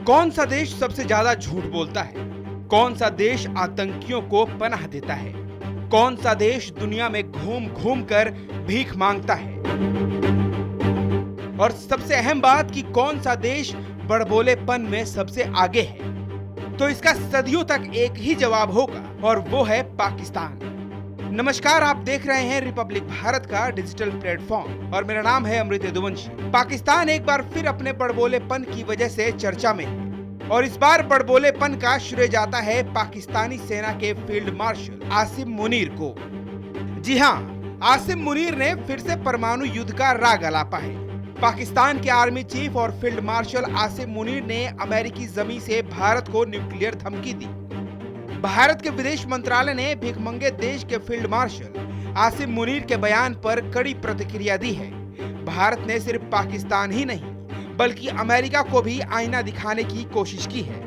कौन सा देश सबसे ज्यादा झूठ बोलता है? कौन सा देश आतंकियों को पनाह देता है? कौन सा देश दुनिया में घूम घूम कर भीख मांगता है? और सबसे अहम बात कि कौन सा देश बड़बोलेपन में सबसे आगे है? तो इसका सदियों तक एक ही जवाब होगा और वो है पाकिस्तान। नमस्कार, आप देख रहे हैं रिपब्लिक भारत का डिजिटल प्लेटफॉर्म और मेरा नाम है अमृत यदुवंशी। पाकिस्तान एक बार फिर अपने बड़बोलेपन की वजह से चर्चा में है और इस बार बड़बोलेपन का श्रेय जाता है पाकिस्तानी सेना के फील्ड मार्शल आसिम मुनीर को। जी हाँ, आसिम मुनीर ने फिर से परमाणु युद्ध का राग अलापा है। पाकिस्तान के आर्मी चीफ और फील्ड मार्शल आसिम मुनीर ने अमेरिकी जमीन से भारत को न्यूक्लियर धमकी दी। भारत के विदेश मंत्रालय ने भिखमंगे देश के फील्ड मार्शल आसिम मुनीर के बयान पर कड़ी प्रतिक्रिया दी है। भारत ने सिर्फ पाकिस्तान ही नहीं बल्कि अमेरिका को भी आईना दिखाने की कोशिश की है।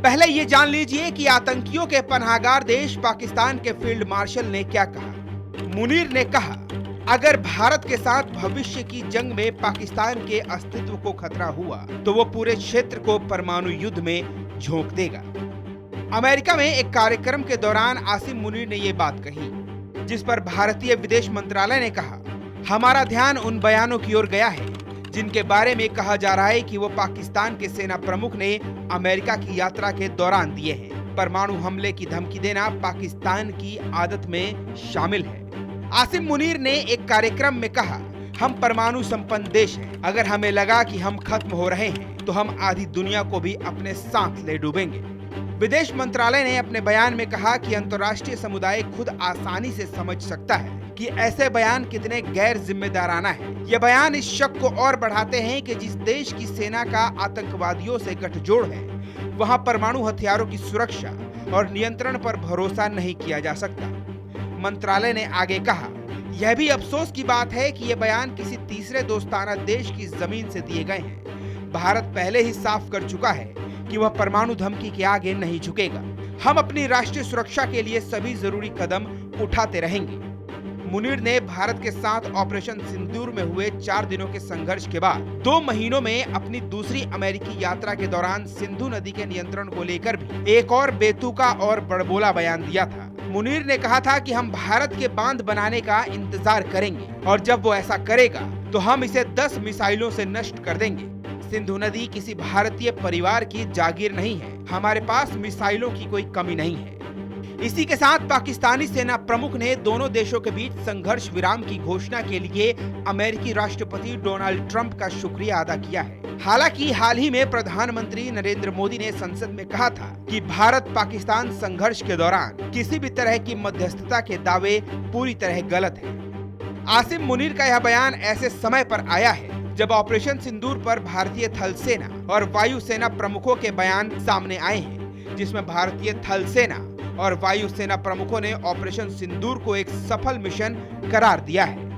पहले ये जान लीजिए कि आतंकियों के पनाहगार देश पाकिस्तान के फील्ड मार्शल ने क्या कहा। मुनीर ने कहा, अगर भारत के साथ भविष्य की जंग में पाकिस्तान के अस्तित्व को खतरा हुआ तो वो पूरे क्षेत्र को परमाणु युद्ध में झोंक देगा। अमेरिका में एक कार्यक्रम के दौरान आसिम मुनीर ने ये बात कही, जिस पर भारतीय विदेश मंत्रालय ने कहा, हमारा ध्यान उन बयानों की ओर गया है जिनके बारे में कहा जा रहा है कि वो पाकिस्तान के सेना प्रमुख ने अमेरिका की यात्रा के दौरान दिए हैं। परमाणु हमले की धमकी देना पाकिस्तान की आदत में शामिल है। आसिम मुनीर ने एक कार्यक्रम में कहा, हम परमाणु संपन्न देश हैं। अगर हमें लगा कि हम खत्म हो रहे हैं तो हम आधी दुनिया को भी अपने साथ ले डूबेंगे। विदेश मंत्रालय ने अपने बयान में कहा कि अंतर्राष्ट्रीय समुदाय खुद आसानी से समझ सकता है कि ऐसे बयान कितने गैर जिम्मेदाराना है। ये बयान इस शक को और बढ़ाते हैं कि जिस देश की सेना का आतंकवादियों से गठजोड़ है, वहां परमाणु हथियारों की सुरक्षा और नियंत्रण पर भरोसा नहीं किया जा सकता। मंत्रालय ने आगे कहा, यह भी अफसोस की बात है कि ये बयान किसी तीसरे दोस्ताना देश की जमीन से दिए गए हैं। भारत पहले ही साफ कर चुका है कि वह परमाणु धमकी के आगे नहीं झुकेगा। हम अपनी राष्ट्रीय सुरक्षा के लिए सभी जरूरी कदम उठाते रहेंगे। मुनीर ने भारत के साथ ऑपरेशन सिंदूर में हुए 4 दिनों के संघर्ष के बाद 2 महीनों में अपनी दूसरी अमेरिकी यात्रा के दौरान सिंधु नदी के नियंत्रण को लेकर भी एक और बेतुका और बड़बोला बयान दिया था। मुनीर ने कहा था कि हम भारत के बांध बनाने का इंतजार करेंगे और जब वो ऐसा करेगा तो हम इसे 10 मिसाइलों से नष्ट कर देंगे। सिंधु नदी किसी भारतीय परिवार की जागीर नहीं है। हमारे पास मिसाइलों की कोई कमी नहीं है। इसी के साथ पाकिस्तानी सेना प्रमुख ने दोनों देशों के बीच संघर्ष विराम की घोषणा के लिए अमेरिकी राष्ट्रपति डोनाल्ड ट्रंप का शुक्रिया अदा किया है। हालांकि हाल ही में प्रधानमंत्री नरेंद्र मोदी ने संसद में कहा था कि भारत पाकिस्तान संघर्ष के दौरान किसी भी तरह की मध्यस्थता के दावे पूरी तरह गलत है। आसिम मुनीर का यह बयान ऐसे समय पर आया है जब ऑपरेशन सिंदूर पर भारतीय थल सेना और वायु सेना प्रमुखों के बयान सामने आए हैं, जिसमें भारतीय थल सेना और वायु सेना प्रमुखों ने ऑपरेशन सिंदूर को एक सफल मिशन करार दिया है।